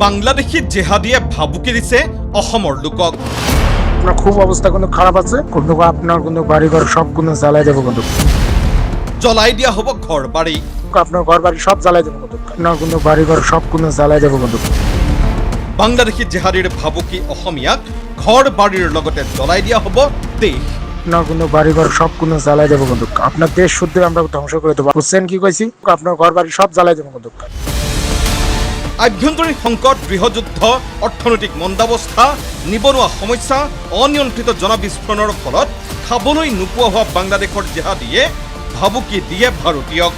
বাংলাদেশী জেহাদীয়ে ভাবুকি দিছে অসমৰ লোকক। আপনার খুব অবস্থা কিন্তু খারাপ আছে, কিন্তু আপনার কিন্তু বাড়িঘর সব কিন্তু জ্বালাই দেবো, কিন্তু জ্বলাই দিয়া হ'ব ঘৰ বাৰী। আপনাৰ ঘৰ বাড়ি সব জ্বালাই দেবো, কিন্তু আপনাৰ কিন্তু বাড়িঘৰ সব কিন্তু জ্বালাই দেবো, কিন্তু বাংলাদেশী জেহাদীৰ ভাবুকি অসমীয়াক ঘৰ বাৰীৰ লগতে জ্বলাই দিয়া হ'ব দেশ। আপনার কিন্তু বাড়িঘর সব কিন্তু জ্বালাই দেবো, কিন্তু আপনার দেশ শুদ্ধ আমরা ধ্বংস করে দেবো। বুঝছেন কি কইছি? আপনার ঘর বাড়ি সব জ্বালাই দেবো, কিন্তু আভ্যন্তৰীণ সংকট, গৃহযুদ্ধ, অৰ্থনৈতিক মন্দাৱস্থা, নিবনুৱা সমস্যা, অনিয়ন্ত্ৰিত জনবিস্ফোৰণৰ ফলত খাবলৈ নোপোৱা হোৱা বাংলাদেশৰ জেহাদীয়ে ভাবুকি দিয়ে ভাৰতীয়ক।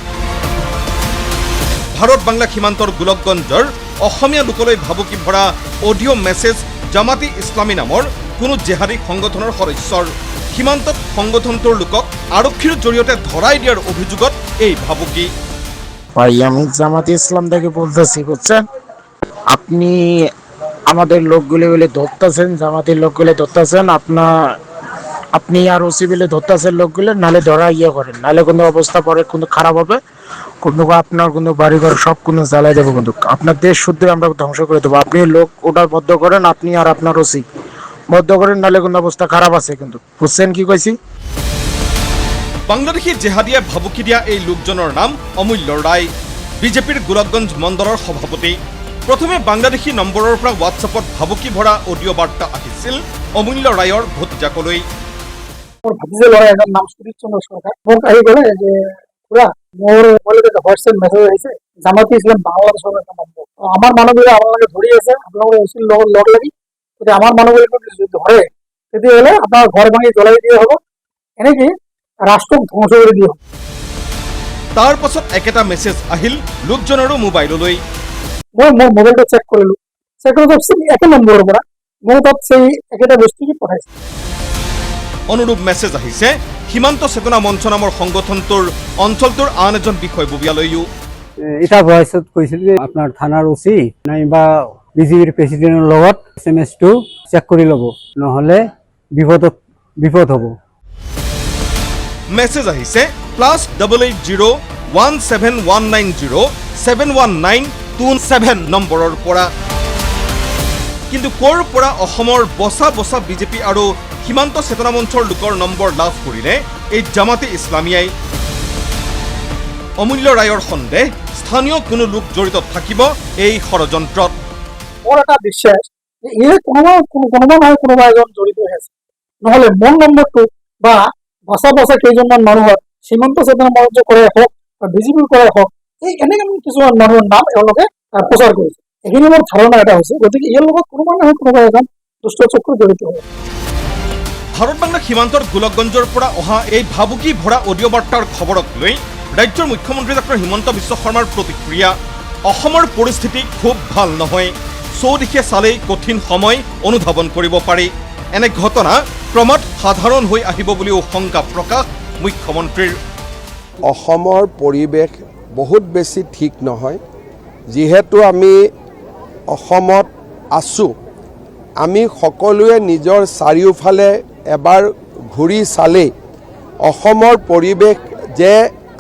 ভাৰত বাংলা সীমান্তৰ গোলকগঞ্জৰ অসমীয়া লোকলৈ ভাবুকি ভৰা অডিঅ' মেছেজ জামাতি ইছলামী নামৰ কোনো জেহাদী সংগঠনৰ সদস্যৰ। সীমান্তত সংগঠনটোৰ লোকক আৰক্ষীৰ জৰিয়তে ধৰাই দিয়াৰ অভিযোগত এই ভাবুকি। ভাই আমি জামাতি ইসলাম থেকে বলতেছি, বুঝছেন? আপনি আমাদের লোকগুলি বলে ধরতেছেন, জামাতির লোকগুলি ধরতেছেন, আপনি আর ওসি বলে ধরতেছেন লোকগুলো, নালে ধরা করেন, নালে কোনো অবস্থা পরে কিন্তু খারাপ হবে, কিন্তু আপনার কিন্তু বাড়িঘর সব কিন্তু জ্বালাই দেবো, কিন্তু আপনার দেশ শুদ্ধ আমরা ধ্বংস করে দেবো। আপনি লোক ওটা বদ্ধ করেন, আপনি আর আপনার ওসি বদ্ধ করেন, নালে কিন্তু অবস্থা খারাপ আছে, কিন্তু বুঝছেন কি কইছি? বাংলাদেশী জেহাদীয়ে ভাবুকি দিয়া এই লোকজনৰ নাম অমূল্য ৰায়, বিজেপিৰ গোলকগঞ্জ মণ্ডলৰ সভাপতি। প্ৰথমে বাংলাদেশী নম্বৰৰ পৰা হোৱাটছএপত ভাবুকি ভৰা অডিঅ' বাৰ্তা আহিছিল অমূল্য ৰায়ৰ ভতিজাকলৈ। ভাতিজা ল'ৰা এজন নাম সুদীপ চন্দ্ৰ সৰকাৰ মোক আহি ক'লে যে খুড়া মোৰ মোবাইলত এটা হোৱাটছএপ মেছেজ আহিছে, জামাতি ইছলাম বাংলাদেশৰ এটা নম্বৰ, আমাৰ মানুহবিলাক আপোনালোকে ধৰি আছে, আপোনালোকে ওচিৰ লগত লগ লাগি যদি আমাৰ মানুহবিলাক যদি ধৰে তেতিয়াহ'লে আপোনাৰ ঘৰ ভাঙি জ্বলাই দিয়া হ'ব, এনেকৈ ৰাষ্ট্ৰক ধ্বংস কৰি দিয়া হ'ব। তাৰ পাছত একেটা মেছেজ আহিল লোকজনৰো মোবাইললৈ। মই মোৰ মোবাইলটো চেক কৰিলোঁ, চেক কৰি একে নম্বৰৰ পৰা মই তাত সেই একেটা বস্তুকে পঠাইছে। অনুৰূপ মেছেজ আহিছে সীমান্ত চেতনা মঞ্চ নামৰ সংগঠনটোৰ অঞ্চলটোৰ আন এজন বিষয়ববীয়ালৈও। এটা ভয়েসত কৈছিল যে আপনাৰ থানাৰ ওসি নাইবা বিজেপিৰ প্ৰেসিডেন্টেৰ লগত SMS-টো চেক কৰি ল'ব, নহলে বিপদ হ'ব। মেছেজ আহিছে +88017190719227 নম্বৰৰ পৰা। কিন্তু ক'ৰ পৰা অসমৰ বচা বচা বিজেপি আৰু সীমান্ত চেতনা মঞ্চৰ লোকৰ নম্বৰ লাভ কৰিলে এই জামাতে ইছলামিয়াই। অমূল্য ৰায়ৰ সন্দেহ স্থানীয় কোনো লোক জড়িত থাকিব এই ষড়যন্ত্ৰত। মোৰ এটা বিশ্বাস যে এই কোনোবা নহয় কোনোবা এজন জড়িত হৈ আছে, নহলে মোৰ নম্বৰটো বা বচা বচা কেইজনমান মানুহৰ সীমান্ত চেতনা মঞ্চ কৰাই হওক বা বিজেপিৰ কৰাই হওক, এই এনেকৈ কিছুমান মানুহৰ নাম এওঁলোকে প্ৰচাৰ কৰিছে। এইখিনি মোৰ ধাৰণা এটা হৈছে, গতিকে ইয়াৰ লগত কোনোবা নহয় কোনোবা এজন দুষ্ট চক্ৰ জড়িত হৈ আছে। ভাৰত বাংলা সীমান্তৰ গোলকগঞ্জৰ পৰা অহা এই ভাবুকি ভৰা অডিঅ' বাৰ্তাৰ খবৰক লৈ ৰাজ্যৰ মুখ্যমন্ত্ৰী ডক্টৰ হিমন্ত বিশ্ব শৰ্মাৰ প্ৰতিক্ৰিয়া। অসমৰ পৰিস্থিতি খুব ভাল নহয়, চৌদিশে চালেই কঠিন সময় অনুধাৱন কৰিব পাৰি। এনে ঘটনা ক্ৰমাৎ সাধাৰণ হৈ আহিব বুলিও শংকা প্ৰকাশ মুখ্যমন্ত্ৰীৰ। অসমৰ পৰিৱেশ বহুত বেছি ঠিক নহয়, যিহেতু আমি অসমত আছোঁ, আমি সকলোৱে নিজৰ চাৰিওফালে এবাৰ ঘূৰি চালেই অসমৰ পৰিৱেশ যে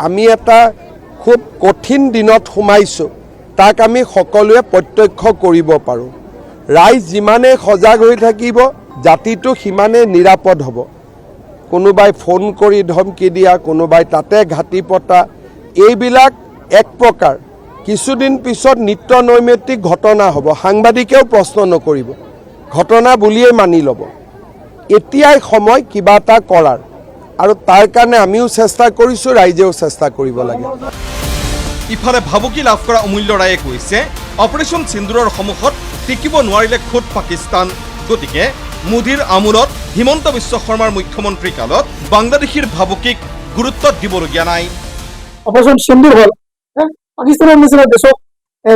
আমি এটা খুব কঠিন দিনত সোমাইছোঁ তাক আমি সকলোৱে প্ৰত্যক্ষ কৰিব পাৰোঁ। ৰাইজ যিমানে সজাগ হৈ থাকিব জাতিটো সিমানে নিৰাপদ হ'ব। কোনোবাই ফোন কৰি ধমকি দিয়া, কোনোবাই তাতে ঘাটি পতা, এইবিলাক এক প্ৰকাৰ কিছুদিন পিছত নিত্য নৈমিত্তিক ঘটনা হ'ব, সাংবাদিকেও প্ৰশ্ন নকৰিব, ঘটনা বুলিয়েই মানি ল'ব। এতিয়াই সময় কিবা এটা কৰাৰ, আৰু তাৰ কাৰণে আমিও চেষ্টা কৰিছোঁ, ৰাইজেও চেষ্টা কৰিব লাগে। ইফালে ভাবুকি লাভ কৰা অমূল্য ৰায়ে কৈছে অপাৰেশ্যন সিন্দুৰৰ সন্মুখত টিকিব নোৱাৰিলে খোদ পাকিস্তান, গতিকে মোদীৰ আমোলত হিমন্ত বিশ্ব শৰ্মাৰ মুখ্যমন্ত্ৰী কালত বাংলাদেশীৰ ভাবুকিক গুৰুত্ব দিবলগীয়া নাই। অপাৰেশ্যন সিন্দুৰ হ'ল পাকিস্তানৰ নিচিনা দেশক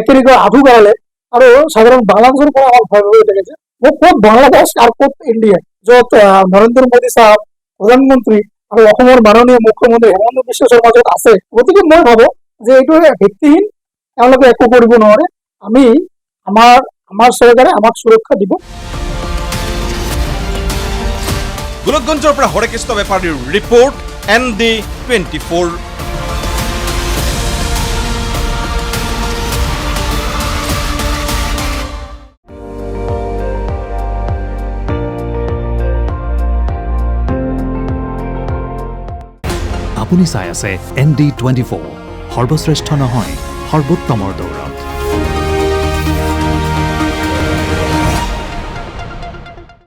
কেনেকৈ আঁঠু কৰালে, আৰু সাধাৰণ বাংলাদেশৰ পৰা আমাৰ ভয় হৈ থাকিছে। ক'ত বাংলাদেশ আৰু ক'ত ইণ্ডিয়া, য'ত নৰেন্দ্ৰ মোদী চাহাব প্ৰধানমন্ত্ৰী আৰু অসমৰ মাননীয় মুখ্যমন্ত্ৰী হিমন্ত বিশ্ব শৰ্মা য'ত আছে, গতিকে মই ভাবোঁ যে এইটো ভিত্তিহীন, এওঁলোকে একো কৰিব নোৱাৰে। আমাৰ চৰকাৰে আমাক সুৰক্ষা দিব। গোলকগঞ্জৰ পৰা হৰেকৃষ্ণ বেপাৰীৰ ৰিপৰ্ট, ND24। আপুনি চাই আছে ND24 সৰ্বশ্ৰেষ্ঠ নহয় সৰ্বোত্তমৰ দৌৰ